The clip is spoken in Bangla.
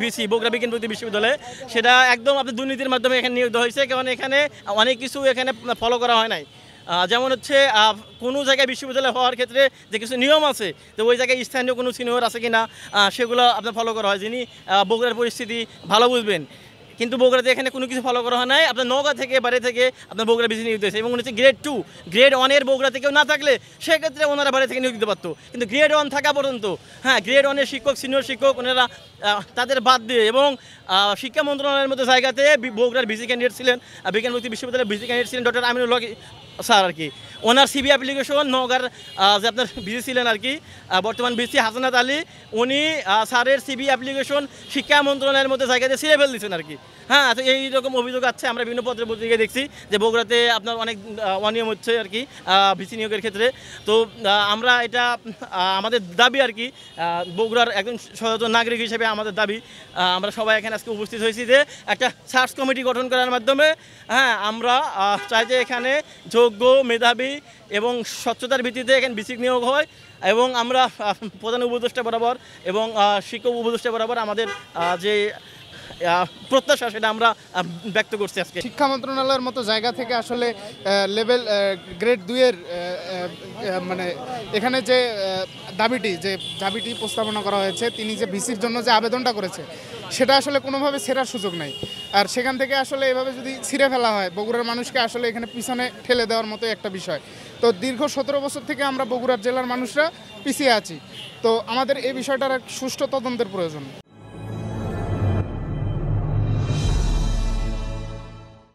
বিসি বগুড়া বিজ্ঞান প্রযুক্তি বিশ্ববিদ্যালয়ে, সেটা একদম আপনার দুর্নীতির মাধ্যমে এখানে নিয়োগ দেওয়া হয়েছে। কারণ এখানে অনেক কিছু এখানে ফলো করা হয় নাই। যেমন হচ্ছে কোনো জায়গায় বিশ্ববিদ্যালয় হওয়ার ক্ষেত্রে যে কিছু নিয়ম আছে, তো ওই জায়গায় স্থানীয় কোনো সিনিয়র আছে কি না সেগুলো আপনার ফলো করা হয়, যিনি বগুড়ার পরিস্থিতি ভালো বুঝবেন। কিন্তু বগুড়াতে এখানে কোনো কিছু ফলো করা হয় নাই। আপনার নওগাঁ থেকে বাইরে থেকে আপনার বগুড়া বিসি নিয়োগ দিয়েছে, এবং হচ্ছে গ্রেড 2 গ্রেড 1-এর বগুড়া থেকেও না থাকলে সেক্ষেত্রে ওনারা বাইরে থেকে নিয়োগ দিতে পারতো। কিন্তু গ্রেড 1 থাকা পর্যন্ত গ্রেড 1-এর শিক্ষক সিনিয়র শিক্ষক ওনারা তাদের বাদ দিয়ে, এবং শিক্ষা মন্ত্রণালয়ের মধ্যে জায়গাতে বগুড়ার বিসি ক্যান্ডিডেট ছিলেন, বিজ্ঞান প্রযুক্তি বিশ্ববিদ্যালয়ের বিসি ক্যান্ডিডেট ছিলেন ডক্টর আমিনুল হক স্যার আর কি। ওনার সিবি অ্যাপ্লিকেশন নওগাঁর যে আপনার বিসি ছিলেন আর কি, বর্তমান বিসি হাসানাত আলী, উনি স্যারের সিবি অ্যাপ্লিকেশন শিক্ষা মন্ত্রণালয়ের মধ্যে জায়গাতে ছিঁড়ে ফেল দিচ্ছেন আর কি। তো এইরকম অভিযোগ আছে, আমরা বিভিন্ন পত্রিকায় দেখছি যে বগুড়াতে আপনার অনেক অনিয়ম হচ্ছে আর কি বিসি নিয়োগের ক্ষেত্রে। তো আমরা এটা আমাদের দাবি আর কি, বগুড়ার একজন সচেতন নাগরিক হিসেবে আমাদের দাবি, আমরা সবাই এখানে আজকে উপস্থিত হয়েছি যে একটা সার্চ কমিটি গঠন করার মাধ্যমে আমরা চাই যে এখানে যোগ্য মেধাবী এবং স্বচ্ছতার ভিত্তিতে এখানে বিসি নিয়োগ হয়, এবং আমরা প্রধান উপদেষ্টা বরাবর এবং শিক্ষক উপদেষ্টা বরাবর আমাদের যে প্রত্যাশা সেটা আমরা ব্যক্ত করছি। আজকে শিক্ষা মন্ত্রণালয়ের মতো জায়গা থেকে আসলে লেভেল গ্রেড 2-এর মানে এখানে যে দাবিটি প্রস্তাবনা করা হয়েছে, তিনি যে ভিসির জন্য যে আবেদনটা করেছে সেটা আসলে কোনোভাবে ছেড়ার সুযোগ নাই। আর সেখান থেকে আসলে এভাবে যদি ছিঁড়ে ফেলা হয়, বগুড়ার মানুষকে আসলে এখানে পিছনে ঠেলে দেওয়ার মতো একটা বিষয়। তো দীর্ঘ 17 বছর থেকে আমরা বগুড়ার জেলার মানুষরা পিছিয়ে আছি। তো আমাদের এই বিষয়টার এক সুষ্ঠু তদন্তের প্রয়োজন।